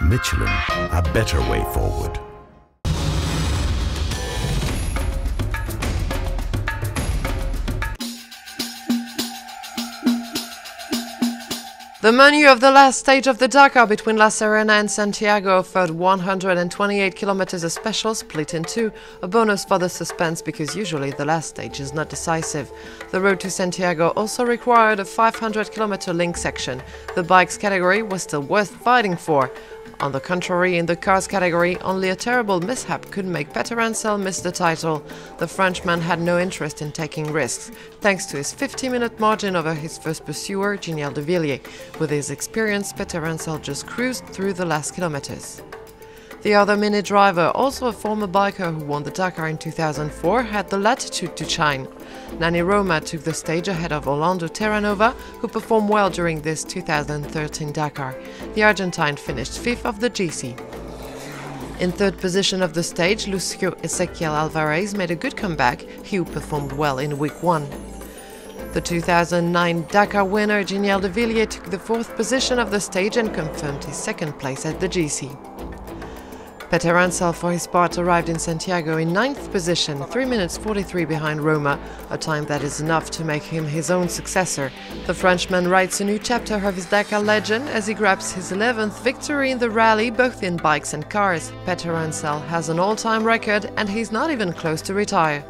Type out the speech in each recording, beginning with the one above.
Michelin, a better way forward. The menu of the last stage of the Dakar between Serena and Santiago offered 128 kilometers of special split in two, a bonus for the suspense because usually the last stage is not decisive. The road to Santiago also required a 500-kilometer link section. The bikes category was still worth fighting for. On the contrary, in the cars category, only a terrible mishap could make Peter Ansel miss the title. The Frenchman had no interest in taking risks, thanks to his 50-minute margin over his first pursuer, Giniel de Villiers. With his experience, Peter Ansel just cruised through the last kilometers. The other mini driver, also a former biker who won the Dakar in 2004, had the latitude to shine. Nani Roma took the stage ahead of Orlando Terranova, who performed well during this 2013 Dakar. The Argentine finished 5th of the GC. In third position of the stage, Lucio Ezequiel Alvarez made a good comeback, he who performed well in week 1. The 2009 Dakar winner Giniel de Villiers took the 4th position of the stage and confirmed his 2nd place at the GC. Peter Ansel, for his part, arrived in Santiago in 9th position, 3 minutes 43 behind Roma, a time that is enough to make him his own successor. The Frenchman writes a new chapter of his Dakar legend as he grabs his 11th victory in the rally, both in bikes and cars. Peter Ansel has an all-time record and he's not even close to retire.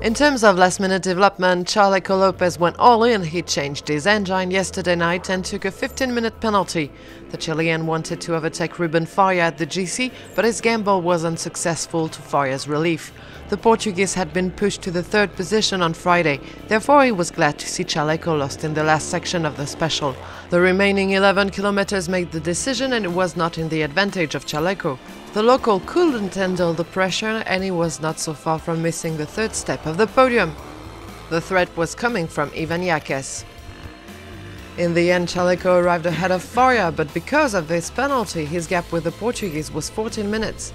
In terms of last-minute development, Chaleco Lopez went all in. He changed his engine yesterday night and took a 15-minute penalty. The Chilean wanted to overtake Ruben Faria at the GC, but his gamble was unsuccessful to Faria's relief. The Portuguese had been pushed to the 3rd position on Friday, therefore he was glad to see Chaleco lost in the last section of the special. The remaining 11 kilometers made the decision and it was not in the advantage of Chaleco. The local couldn't handle the pressure and he was not so far from missing the 3rd step of the podium. The threat was coming from Ivan Yaques. In the end, Chaleco arrived ahead of Faria, but because of this penalty, his gap with the Portuguese was 14 minutes.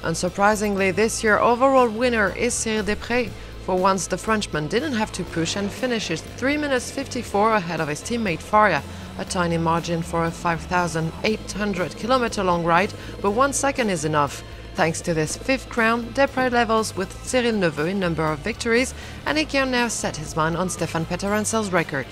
Unsurprisingly, this year's overall winner is Cyril Desprez. For once, the Frenchman didn't have to push and finishes 3 minutes 54 ahead of his teammate Faria, a tiny margin for a 5,800-kilometer long ride, but 1 second is enough. Thanks to this 5th crown, Desprez levels with Cyril Neveu in number of victories, and he can now set his mind on Stefan Peter Ansel's record.